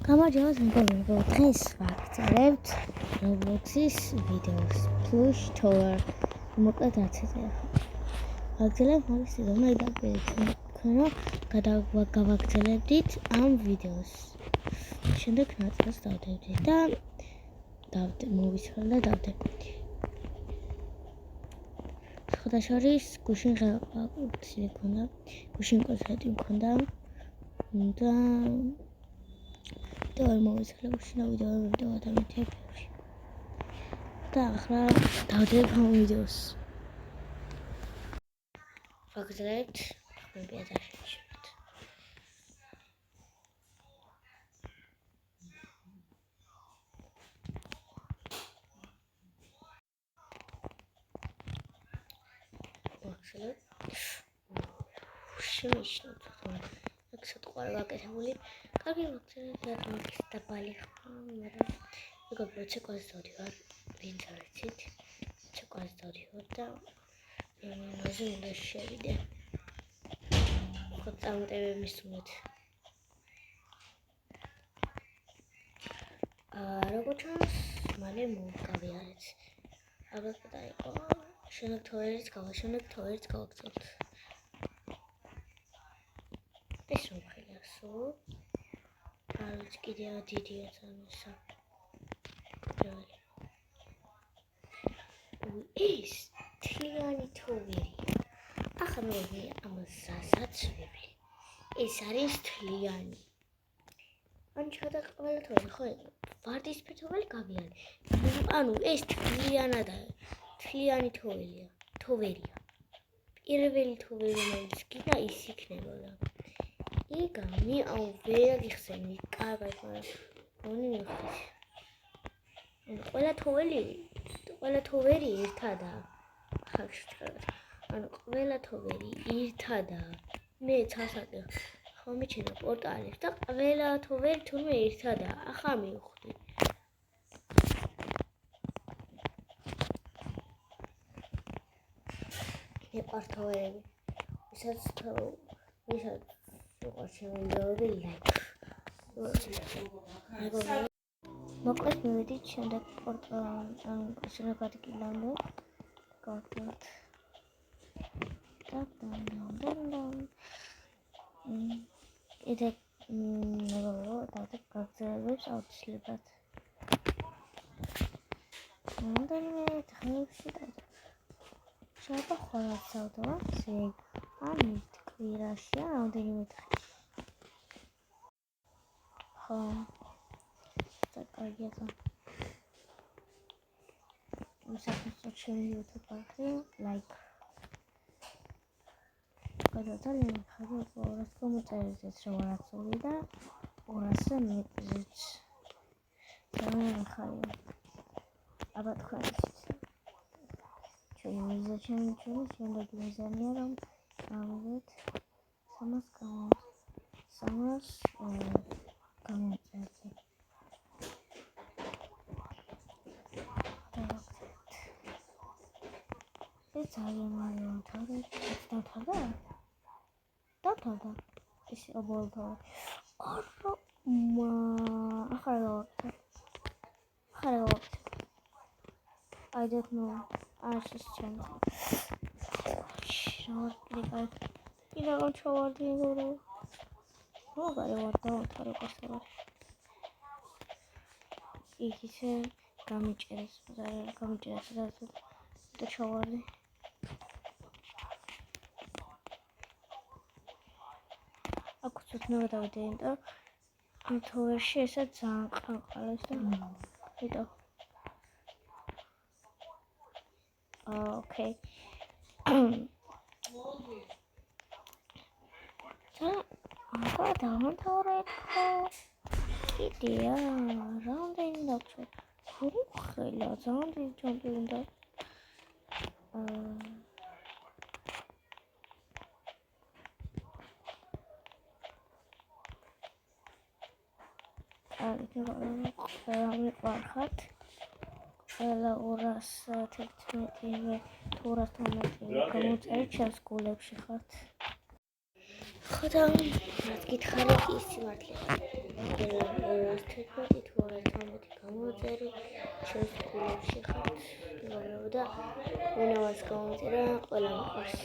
გამარჯობა მეგობრებო, დღეს ვაგრძელებთ Roblox-ის ვიდეოს Plush Tower. მოკლედ რაც ეძახა. ვაგრძელებთ მაგის რომ დაგბედით, გავაგრძელებდით ამ ვიდეოს. შემდეგ ნაწილს დავდებდით და მოვიცვალ და დავდებ. შეხოთაშორის გუშინ ღელყაკვცილი მქონდა, გუშინ კონცერტი მქონდა და დავარ მოვიცვალე გუშინ ვიდეო ადამიანებში. და ახლა დავდებ ამ ვიდეოს. ვაგრძელებთ პიაზაში. შემიშნოთ აქ სიტყვა ვაკეთებული კარგი ვაქცინაცია მაგის დაბალი მაგრამ მეგობრებო ცეკვას დავდივარ ვინც არ იცით ცეკვას დავდივარ და მაზე უნდა შევიდე ხო წარმატებები მისცემთ როგორც ჩანს მალე მოვგავიარეთ ალბათ დაიყო შემდეგ თორეც გავაგზავნოთ ეს მომხელია სულ არც კიდევ დიდია წამისა ეს თლიანი თოვერი ახლა მე ამასაც ვიბლი ეს არის თლიანი ან ჩადა ყველა თოვერი ხო ვარდისფერ თოვერი გავიანი ანუ ეს თლიანი თოვერია პირველი თოვერი რომელიც კიდე ის იქნებოდა იგამი აუ ვერ იხსენი კარგად მონი მიხდის ყველა თოვერი ერთადაა ანუ ყველა თოვერი ერთადაა მე ცალსაკე ხომ მიჩნდა პორტალებს და ყველა თოვერი თურმე ერთადაა ახლა მივხვდი მეყართ თოვერები ვისაც შემიძლია ლაიქ მოკლედ მივედით შემდეგ პორტალამდე გავაკეთებთ კიდე დავდებ გაგრძელებებს აუცილებლად რამდენიმე დღეებში დავდებ შეიძლება ხოლმე დავდო ან კვირაში რამდენიმე დღე ხო კარგია მსახურს ჩემი YouTube канале лайк გადაწყვეტილება ხდება 200 კომენტარზეც რომ არაცული და 200 მეტრიც ძალიან ხარია აბა თქვენ ჩვენი მიზანი შემდეგ მიზანია რომ გავიგეთ 300 კომენტარზე ეს ძალიან მარიამთავრე დავთავრდა ეს ობოლთავრე ახლა I don't know არჩის ჩემს შორტლიკად იღო ჩავარდი გორო მოგარე ვარ დავთავრე პასტავაში იქიცე გამიჭერეს და ჩავარდი აქ ცოტნევა დავიდე და ამ თოვერში ესა ძალიან ყანყალებს და იტო okay აბა დავამთავრეთ კიდეა რამდენი დავწერ ხუხელა ძალიან ჯობი უნდა მიყარხათ ყველა 211 212 ჩემს გულებში ხართ ხო და რაც გითხარით ის სიმართლეა თერთმეტი თუ 12 გამოწერი ჩვენს კლუბში ხართ და ვინააც გამოწერა ყველა მიყვარს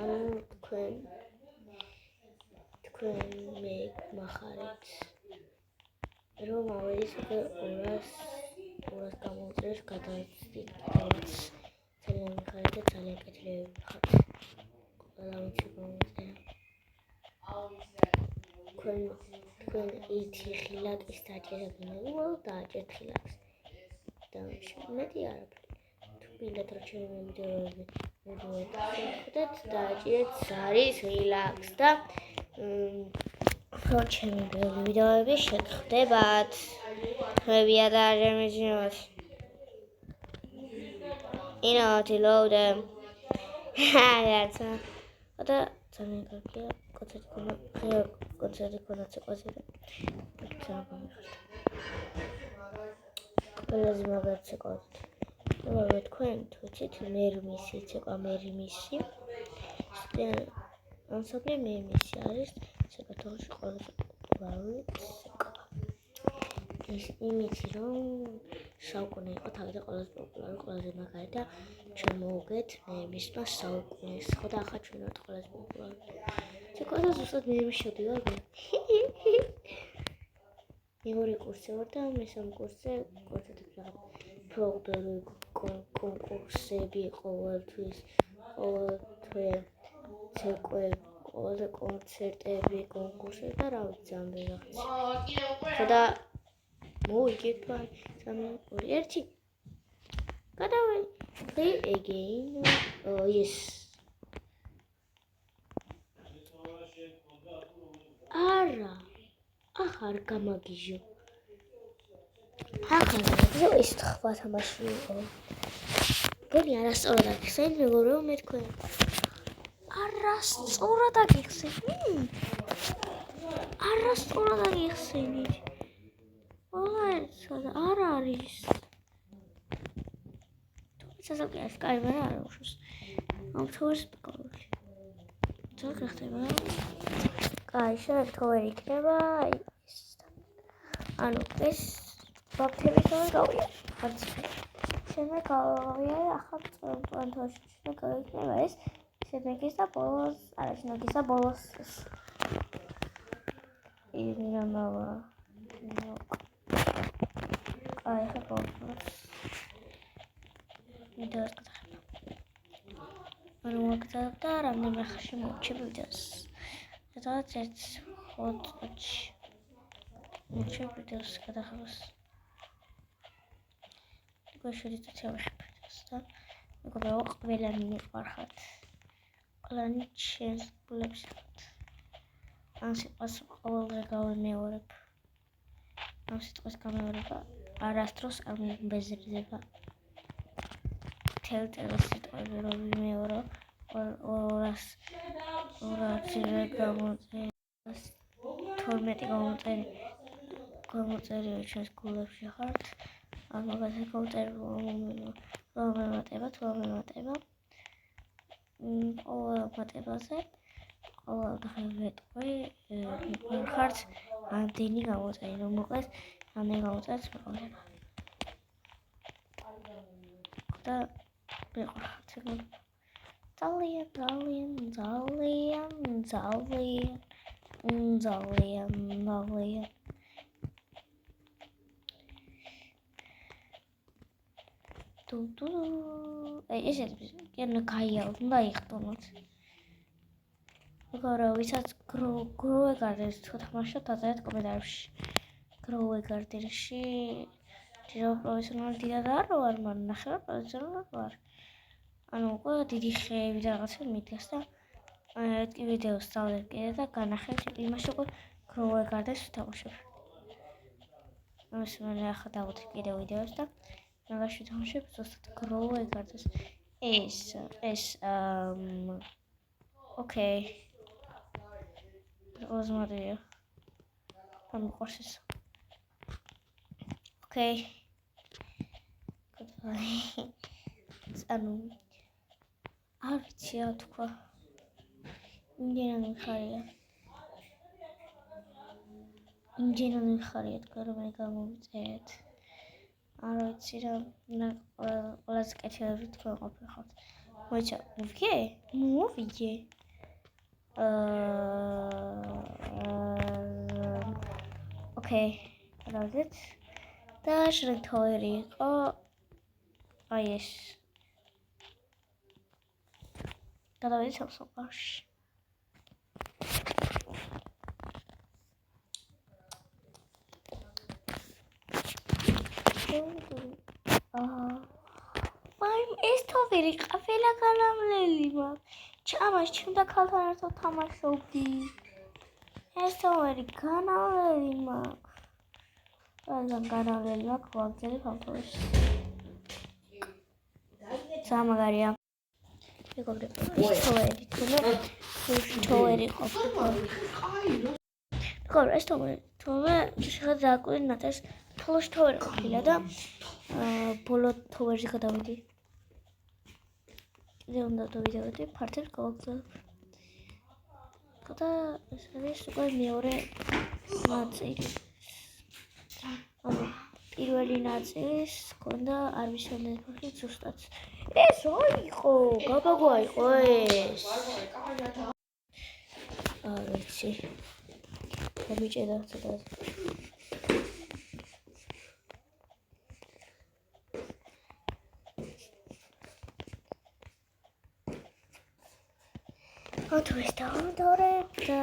ანუ თქვენ მე მახარეთ რომ ავერის უკვე 200 გამოწერეს გადავწყვიტეთ ძალიან მიხარეთ და ძალიან კეთილები ხართ ყველა ვიცი გამოწერა თქვენ ერთი ხილაკის დაჭერებინა დააჭერთ ხილაკს და მეტი არაფერი თუ გინდათ რომ ჩემი ვიდეოები მოდიოდეთ დააჭერეთ ზარის ხილაკს და რომ ჩემი ვიდეოები შეგხვდებათ ხმებია და არ შემეჩნევათ ინოთი ლოუდემ რაცა და ძალიან კარგია კონცერტი ქონა ცეკვაზე ყველაზე მაგარ ცეკვაზე და თქვენ თუჩით მერმისი ცეკვა მერმისი ანსამბლი მერმისი არის საქართველოში ყველაზე პოპულარული ცეკვა ის იმითი რომ საუკუნე იყო თავი და ყველაზე პოპულარული ყველაზე მაგარი და ჩვენ მოვუგეთ მერმისმა საუკუნეს ხო და ახლა ჩვენ ვართ ყველაზე პოპულარული ცეკვა და ზუსტად მერმის შევდივარ მეორე კურსზე ვარ და მესამე კურსზე პროგრამული კონკურსები ყოველთვის ყოველთვე ცეკვები ყოველდღე კონცერტები კონკურსები და რა ვიცი ძალიან რაღაცა და მოვიგეთ ბაი 3 2 1 გადავედი play again yes არა ახარ გამაგიჟო ახარ ის თქვა თამაში იყო გონი არასწორად აღხსენეთ მეგობრებო მე თქვენ არასწორად აღიხსენით არ არის სასაკიას კაი მაგრამ არ უშოს ამ თორს პკოლში ძაღლი ხდება კაი შემდეგ თოვერი იქნება ანუ ეს ბაქტერიის გავია არც შემდეგ გავია ახლა პლანტაში შემდეგ იქნება ეს შემდეგის და ბოლოს არაშნაგის და ბოლოს ირინამავა აი ხა ბოლოს ვიდეოს გადახება ანუ ვაკეთებ და რამდენიმე ხანში მოვჩი ვიდეოს სადაც ერთ ფოტოჩი მოვჩი ვიდეოს გადახებას გვაშურით ვიდეოს და მეგობრებო ყველანი მიყვარხართ ყველანი ჩემს გულებს ხართ ამ სიტყვას ყოველდღე გავიმეორებ ამ სიტყვის გამეორება არასდროს არ მიბეზრდება თელტელო სიტყვები რომ ვიმეორო 200 გამოწერი 12 გამოწერი ჩვენს გულებში ხართ ამ მაგაზე გავწერე რომ მემატება ყოველ მატებაზე ყოველ დღე ხართ ამდენი გამოწერი რომ მოკლედ ამდენი გამოწერს მეყოლება და მეყოლხართ ძალიან ესეთ კერნა კაია უნდა იხტუნოთ მეგობრებო ვისაც გროუეგარდენს თუ თამაშობთ აწერეთ კომენტარებში გროუეგარდენში ჯერ პროფესიონალი დიდად არ ვარ მაგრამ ნახევრად პროფესიონალი ვარ ანუ უკვე დიდი ხეები და რაღაცები მიდგას და ერთი ვიდეოს დავდებ კიდე და განახეთ იმაში უკვე გროუეგარდენს ვთამაშობ ამას მე ახლა დავუთხე კიდე ვიდეოს და მაგაში თამაშობ ზუსტად გროუეგარდენს ეს ოკეი ოზმადია ამ ყურსის ოკეი ანუ არ ვიცი რა თქვა იმდენად მიხარია ინჟინერი ხარია თქვენ რომ მე გამომიწერეთ. არ ვიცი რა ყველაზე კეთილები თქვენ ყოფილიყავთ. მოიცა, მოვიგე? მოვიგე. ოკეი, გადავიდეთ. და შემდეგ თოერი იყო აი ეს. გადავიდეთ სამსახურში. მაიმ ეს თოვერი ყაფელა განამლელი მაქვს. ჩამას ჩემდა ქალთან ერთად თამაშობდი. ეს თოვერი განამლელი მაქვს. რადგან განავლელი მაქვს, ვაგზავნებ ამ თოვერს. სამაგარია. მეგობრებო, ეს თოვერი თუნე თოვერი ყოფილა. მეგობრებო, ეს თოვერი შეიძლება დააკვირდეთ, ეს თოვერი თოვერი ყოფილა და ბოლო თოვერზე გადავიდი. კიდე უნდა დავიდე, ფართებს გავაგზავნებ. და ეს არის უკვე მეორე ნაწილი. ანუ პირველი ნაწილის ქონდა არ ვიცოდნენ ფაქტი ზუსტად. ეს რა იყო? გაბაგვა იყო ეს. არ ვიცი. გამიჭედა ცოტა. ათო ეს დავდორებ და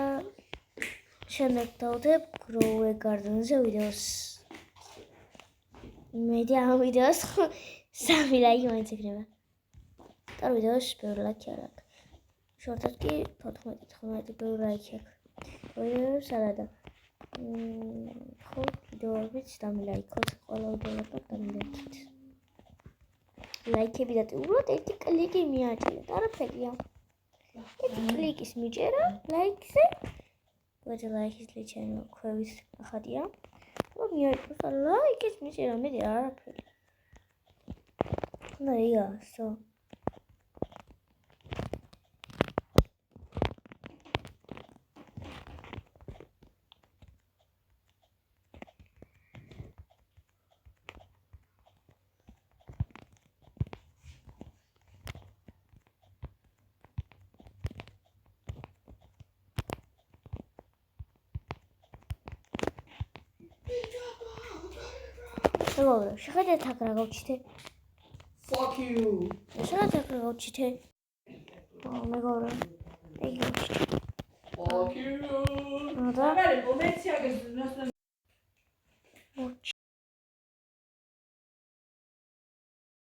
შემდეგ დავდებ Grow a Garden-ზე ვიდეოს. მედი ამ ვიდეოს 3 ლაიქი მაინც იქნება. და ვიდეოს ბევრი ლაიქი არ აქვს. შორტად კი 14-15 ბევრი ლაიქი აქვს. ვიდეოს არადა. ხო, ვიდეოებიც დამილაიქოთ, ყველა ვიდეოებად დამილაიქეთ. ლაიქები დატოვოთ, ერთი კლიკი მიაჭირეთ, არაფერია. ერთი კლიკის მიჭერა ლაიქზე. ვეძე ლაიქის ლეჩენო ქვევის ახადია. მიაჭირეთ ლაიქის მიჭერა, მედი არაფერი. და იასო. მეგობრებო, შეხედეთ აქ რა გავჩითე. Fuck you. შეხედეთ აქ რა გავჩითე. მეგობრებო, ეგ გავჩითე. Fuck you. და Magari pomezzi che non